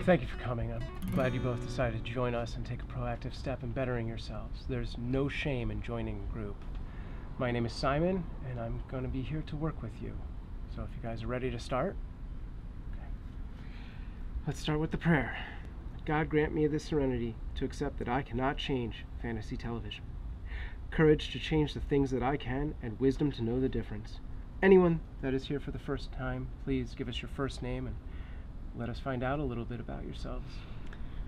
thank you for coming. I'm glad you both decided to join us and take a proactive step in bettering yourselves. There's no shame in joining a group. My name is Simon, and I'm going to be here to work with you. So if you guys are ready to start, okay. Let's start with the prayer. God grant me the serenity to accept that I cannot change fantasy television, courage to change the things that I can, and wisdom to know the difference. Anyone that is here for the first time, please give us your first name and let us find out a little bit about yourselves.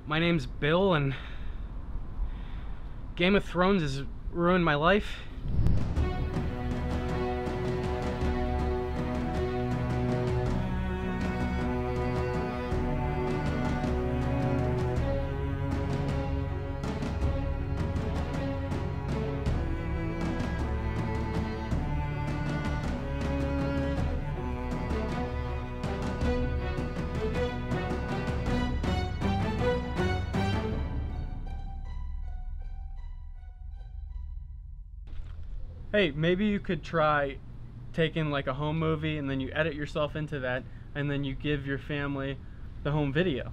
My name's Bill, and Game of Thrones has ruined my life. Hey, maybe you could try taking like a home movie and then you edit yourself into that and then you give your family the home video.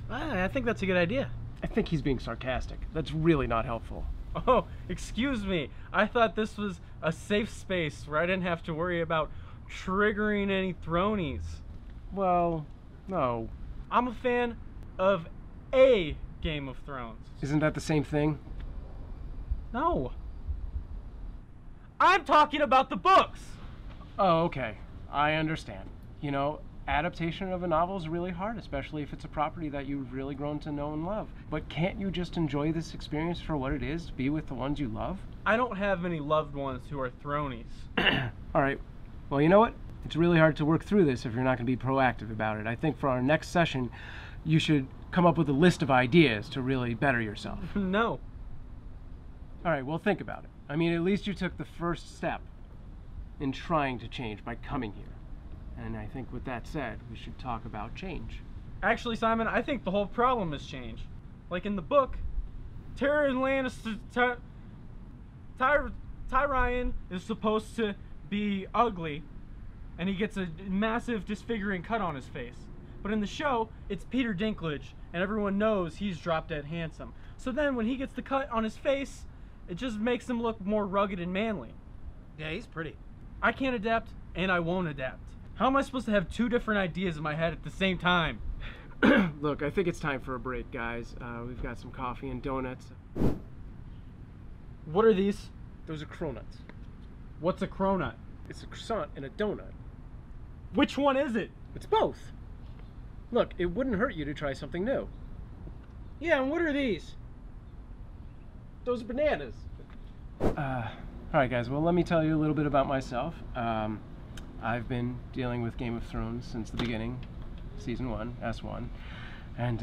I think that's a good idea. I think he's being sarcastic. That's really not helpful. Oh, excuse me. I thought this was a safe space where I didn't have to worry about triggering any thronies. Well, no. I'm a fan of a Game of Thrones. Isn't that the same thing? No. I'm talking about the books! Oh, okay. I understand. You know, adaptation of a novel is really hard, especially if it's a property that you've really grown to know and love. But can't you just enjoy this experience for what it is, to be with the ones you love? I don't have any loved ones who are thronies. Alright. Well, you know what? It's really hard to work through this if you're not going to be proactive about it. I think for our next session, you should come up with a list of ideas to really better yourself. No. Alright, well, think about it. I mean, at least you took the first step in trying to change by coming here. And I think with that said, we should talk about change. Actually, Simon, I think the whole problem is change. Like in the book, Tyrion Lannister, Tyrion is supposed to be ugly, and he gets a massive disfiguring cut on his face. But in the show, it's Peter Dinklage, and everyone knows he's drop dead handsome. So then when he gets the cut on his face, it just makes him look more rugged and manly. Yeah, he's pretty. I can't adapt, and I won't adapt. How am I supposed to have two different ideas in my head at the same time? Look, I think it's time for a break, guys. We've got some coffee and donuts. What are these? Those are cronuts. What's a cronut? It's a croissant and a donut. Which one is it? It's both. Look, it wouldn't hurt you to try something new. Yeah, and what are these? Those are bananas. Alright guys, well let me tell you a little bit about myself. I've been dealing with Game of Thrones since the beginning, Season 1, S1, and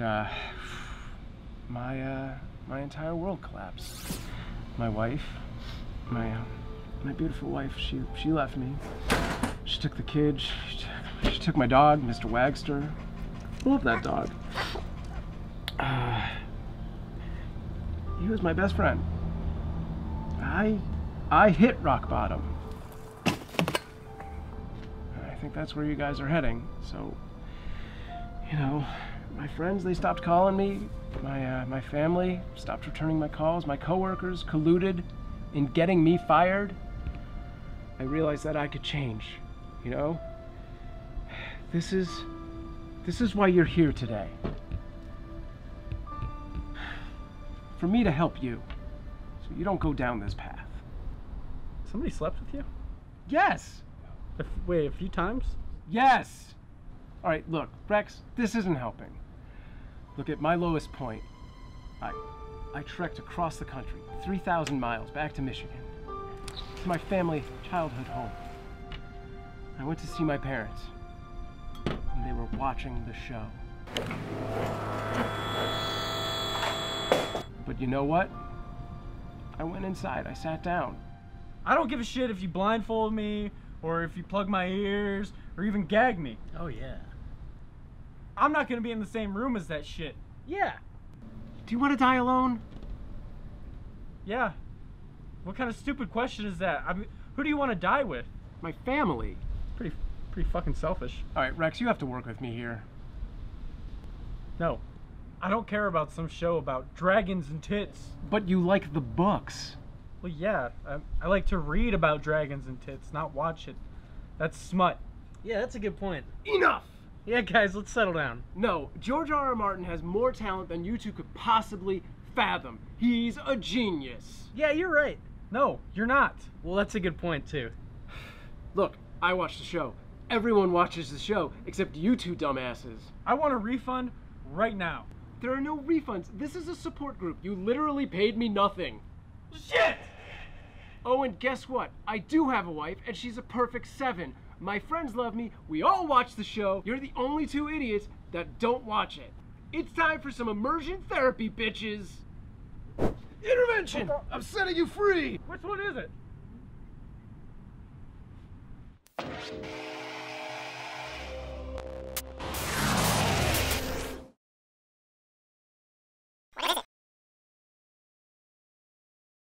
my entire world collapsed. My wife, my beautiful wife, she left me. She took the kid, she took my dog, Mr. Wagster. I love that dog. He was my best friend. I hit rock bottom. I think that's where you guys are heading. So, you know, my friends, they stopped calling me. My family stopped returning my calls. My coworkers colluded in getting me fired. I realized that I could change, you know? This is why you're here today. For me to help you, so you don't go down this path. Somebody slept with you? Yes! Wait, a few times? Yes! Alright, look, Rex, this isn't helping. Look, at my lowest point, I trekked across the country, 3,000 miles back to Michigan, to my family childhood home. I went to see my parents, and they were watching the show. But you know what? I went inside, I sat down. I don't give a shit if you blindfold me, or if you plug my ears, or even gag me. Oh, yeah. I'm not gonna be in the same room as that shit. Yeah. Do you want to die alone? Yeah. What kind of stupid question is that? I mean, who do you want to die with? My family. Pretty fucking selfish. Alright, Rex, you have to work with me here. No, I don't care about some show about dragons and tits. But you like the books. Well, yeah, I like to read about dragons and tits, not watch it. That's smut. Yeah, that's a good point. Enough! Yeah, guys, let's settle down. No, George R.R. Martin has more talent than you two could possibly fathom. He's a genius. Yeah, you're right. No, you're not. Well, that's a good point, too. Look, I watched the show. Everyone watches the show, except you two dumbasses. I want a refund right now. There are no refunds. This is a support group. You literally paid me nothing. Shit! Oh, and guess what? I do have a wife, and she's a perfect 7. My friends love me. We all watch the show. You're the only 2 idiots that don't watch it. It's time for some immersion therapy, bitches. Intervention! I'm setting you free! Which one is it?